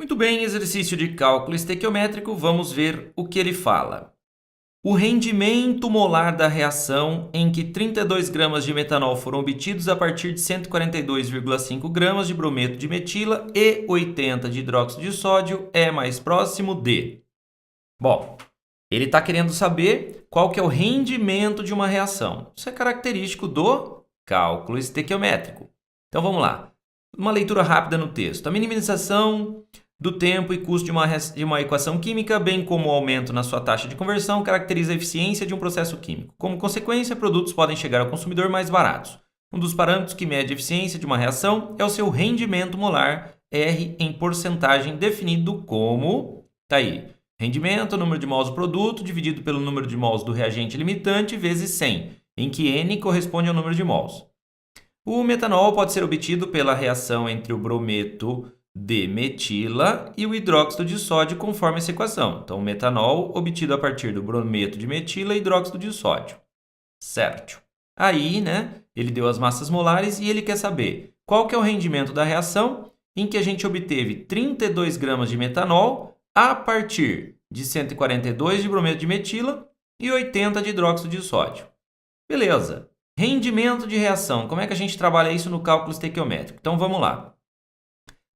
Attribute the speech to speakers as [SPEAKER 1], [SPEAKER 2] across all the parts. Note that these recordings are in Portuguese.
[SPEAKER 1] Muito bem, exercício de cálculo estequiométrico, vamos ver o que ele fala. O rendimento molar da reação em que 32 gramas de metanol foram obtidos a partir de 142,5 gramas de brometo de metila e 80 de hidróxido de sódio é mais próximo de... Bom, ele está querendo saber qual que é o rendimento de uma reação. Isso é característico do cálculo estequiométrico. Então vamos lá. Uma leitura rápida no texto. A minimização do tempo e custo de uma equação química, bem como o aumento na sua taxa de conversão, caracteriza a eficiência de um processo químico. Como consequência, produtos podem chegar ao consumidor mais baratos. Um dos parâmetros que mede a eficiência de uma reação é o seu rendimento molar, R em porcentagem, definido como... Tá aí. Rendimento, número de mols do produto, dividido pelo número de mols do reagente limitante, vezes 100, em que N corresponde ao número de mols. O metanol pode ser obtido pela reação entre o brometo de metila e o hidróxido de sódio, conforme essa equação. Então, o metanol obtido a partir do brometo de metila e hidróxido de sódio. Certo. Aí, ele deu as massas molares e ele quer saber qual que é o rendimento da reação em que a gente obteve 32 gramas de metanol a partir de 142 de brometo de metila e 80 de hidróxido de sódio. Beleza. Rendimento de reação. Como é que a gente trabalha isso no cálculo estequiométrico? Então, vamos lá.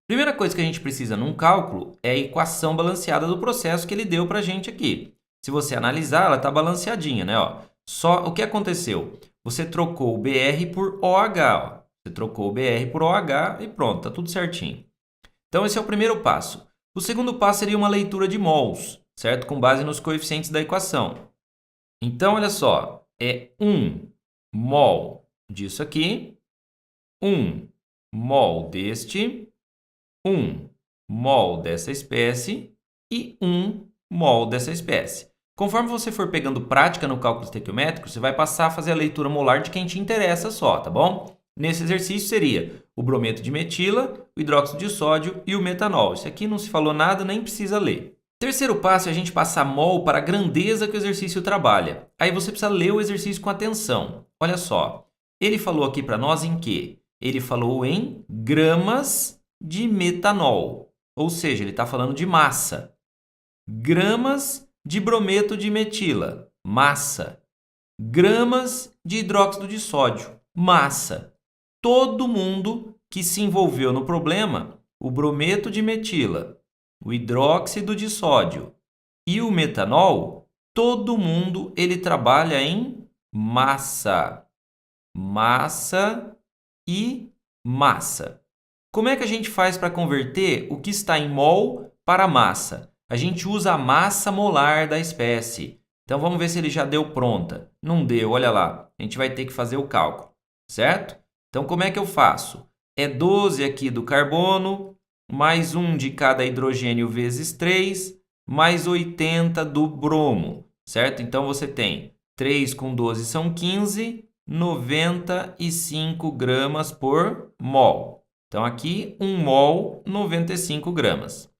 [SPEAKER 1] Primeira coisa que a gente precisa num cálculo é a equação balanceada do processo que ele deu para a gente aqui. Se você analisar, ela está balanceadinha, né? Só o que aconteceu? Você trocou o BR por OH. Você trocou o BR por OH e pronto, está tudo certinho. Então, esse é o primeiro passo. O segundo passo seria uma leitura de mols, certo? Com base nos coeficientes da equação. Então, olha só, é 1 mol disso aqui, 1 mol deste, 1 mol dessa espécie e 1 mol dessa espécie. Conforme você for pegando prática no cálculo estequiométrico, você vai passar a fazer a leitura molar de quem te interessa só, tá bom? Nesse exercício seria o brometo de metila, o hidróxido de sódio e o metanol. Isso aqui não se falou nada, nem precisa ler. Terceiro passo é a gente passar mol para a grandeza que o exercício trabalha. Aí você precisa ler o exercício com atenção. Olha só, ele falou aqui para nós em quê? Ele falou em gramas de metanol, ou seja, ele está falando de massa. Gramas de brometo de metila, massa. Gramas de hidróxido de sódio, massa. Todo mundo que se envolveu no problema, o brometo de metila, o hidróxido de sódio e o metanol, todo mundo ele trabalha em massa. Massa e massa. Como é que a gente faz para converter o que está em mol para massa? A gente usa a massa molar da espécie. Então, vamos ver se ele já deu pronta. Não deu, olha lá. A gente vai ter que fazer o cálculo, certo? Então, como é que eu faço? É 12 aqui do carbono, mais 1 de cada hidrogênio vezes 3, mais 80 do bromo, certo? Então, você tem 3 com 12 são 15, 95 gramas por mol. Então, aqui, 1 mol, 95 gramas.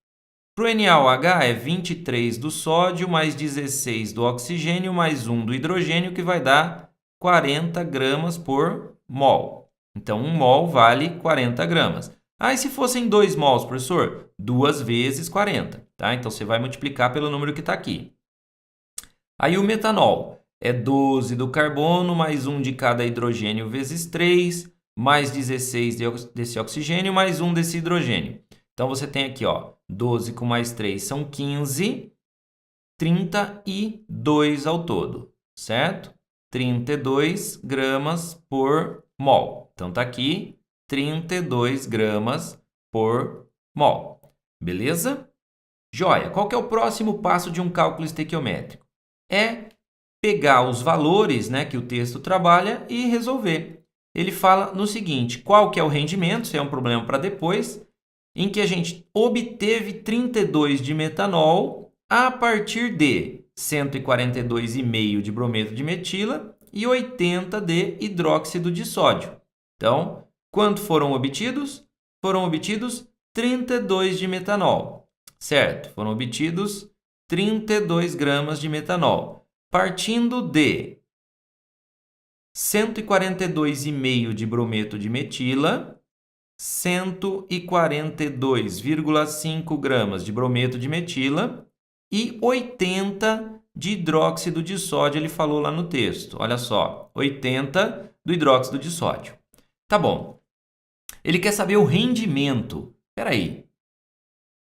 [SPEAKER 1] Para o NaOH é 23 do sódio, mais 16 do oxigênio, mais 1 do hidrogênio, que vai dar 40 gramas por mol. Então, 1 mol vale 40 gramas. E se fossem 2 mols, professor? 2 vezes 40. Tá? Então, você vai multiplicar pelo número que está aqui. Aí, o metanol é 12 do carbono, mais 1 de cada hidrogênio vezes 3, mais 16 desse oxigênio, mais 1 desse hidrogênio. Então, você tem aqui, 12 com mais 3 são 15, 32 ao todo, certo? 32 gramas por mol. Então, está aqui 32 gramas por mol. Beleza? Joia. Qual que é o próximo passo de um cálculo estequiométrico? É pegar os valores que o texto trabalha e resolver. Ele fala no seguinte, qual que é o rendimento, isso é um problema para depois, em que a gente obteve 32 de metanol a partir de 142,5 de brometo de metila e 80 de hidróxido de sódio. Então, quanto foram obtidos? Foram obtidos 32 de metanol, certo? Foram obtidos 32 gramas de metanol, partindo de 142,5 de brometo de metila 142,5 gramas de brometo de metila e 80 de hidróxido de sódio, ele falou lá no texto. Olha só, 80 do hidróxido de sódio. Tá bom. Ele quer saber o rendimento. Espera aí.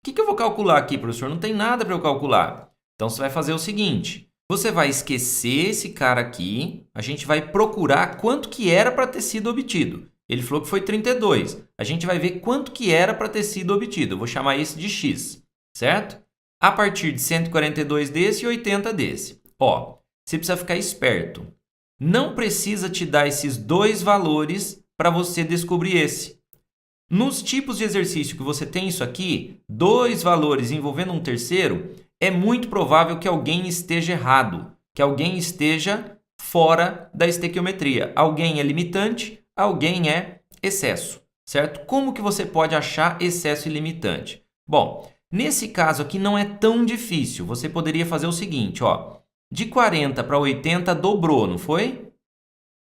[SPEAKER 1] O que eu vou calcular aqui, professor? Não tem nada para eu calcular. Então, você vai fazer o seguinte. Você vai esquecer esse cara aqui. A gente vai procurar quanto que era para ter sido obtido. Ele falou que foi 32. A gente vai ver quanto que era para ter sido obtido. Eu vou chamar esse de x, certo? A partir de 142 desse e 80 desse. Ó, você precisa ficar esperto. Não precisa te dar esses dois valores para você descobrir esse. Nos tipos de exercício que você tem isso aqui, dois valores envolvendo um terceiro, é muito provável que alguém esteja errado, que alguém esteja fora da estequiometria. Alguém é limitante, alguém é excesso, certo? Como que você pode achar excesso e limitante? Bom, nesse caso aqui não é tão difícil. Você poderia fazer o seguinte, ó, de 40 para 80 dobrou, não foi?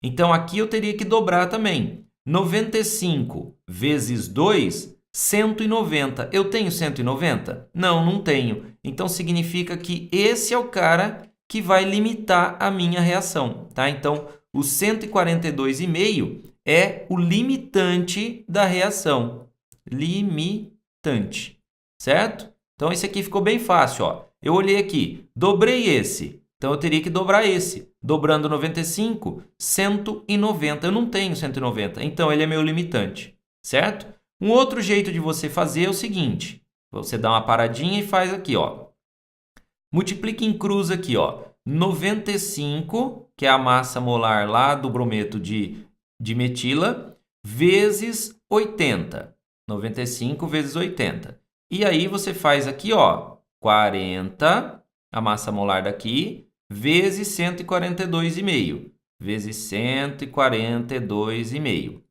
[SPEAKER 1] Então aqui eu teria que dobrar também. 95 vezes 2, 190. Eu tenho 190? Não, não tenho. Então significa que esse é o cara que vai limitar a minha reação, tá? Então o 142,5 é o limitante da reação. Limitante, certo? Então esse aqui ficou bem fácil, ó. Eu olhei aqui, dobrei esse. Então eu teria que dobrar esse. Dobrando 95, 190. Eu não tenho 190, então ele é meu limitante, certo? Um outro jeito de você fazer é o seguinte. Você dá uma paradinha e faz aqui, ó. Multiplica em cruz aqui, ó. 95, que é a massa molar lá do brometo de metila, vezes 80. 95 vezes 80. E aí você faz aqui, ó, 40, a massa molar daqui, vezes 142,5. Vezes 142,5.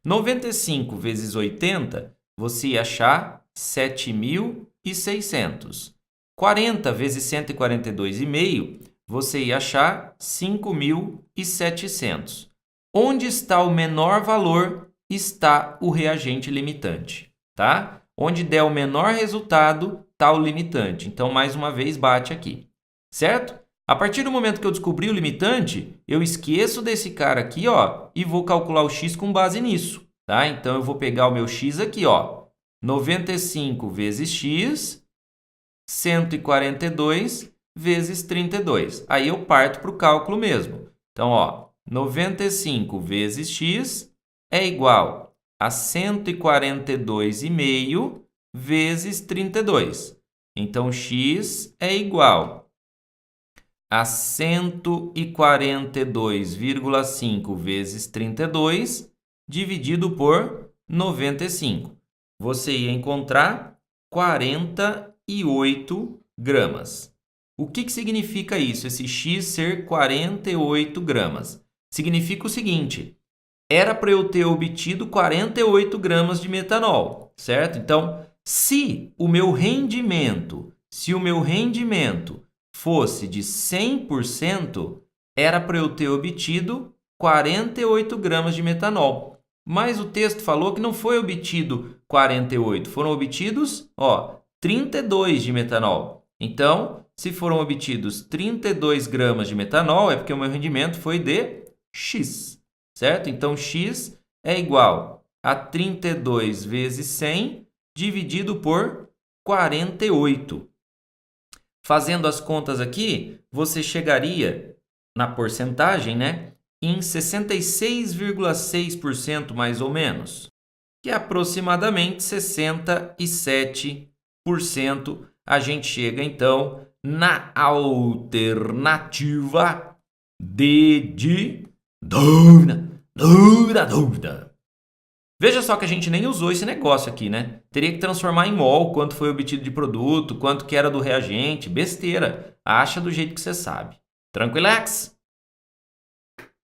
[SPEAKER 1] 95 vezes 80, você ia achar 7.600. 40 vezes 142,5, você ia achar 5.700. Onde está o menor valor, está o reagente limitante, tá? Onde der o menor resultado, está o limitante. Então, mais uma vez, bate aqui, certo? A partir do momento que eu descobri o limitante, eu esqueço desse cara aqui, ó, e vou calcular o x com base nisso, tá? Então, eu vou pegar o meu x aqui, ó, 95 vezes x, 142 vezes 32. Aí eu parto para o cálculo mesmo. Então, ó, 95 vezes x é igual a 142,5 vezes 32. Então, x é igual a 142,5 vezes 32 dividido por 95. Você ia encontrar 48 gramas. O que significa isso, esse x ser 48 gramas? Significa o seguinte, era para eu ter obtido 48 gramas de metanol, certo? Então, se o meu rendimento fosse de 100%, era para eu ter obtido 48 gramas de metanol. Mas o texto falou que não foi obtido 48, foram obtidos, ó, 32 de metanol. Então, se foram obtidos 32 gramas de metanol, é porque o meu rendimento foi de x, certo? Então, x é igual a 32 vezes 100 dividido por 48. Fazendo as contas aqui, você chegaria na porcentagem, né, em 66,6% mais ou menos, que é aproximadamente 67%. A gente chega, então, na alternativa de dúvida. Veja só que a gente nem usou esse negócio aqui, né? Teria que transformar em mol quanto foi obtido de produto, quanto que era do reagente. Besteira. Acha do jeito que você sabe. Tranquilex?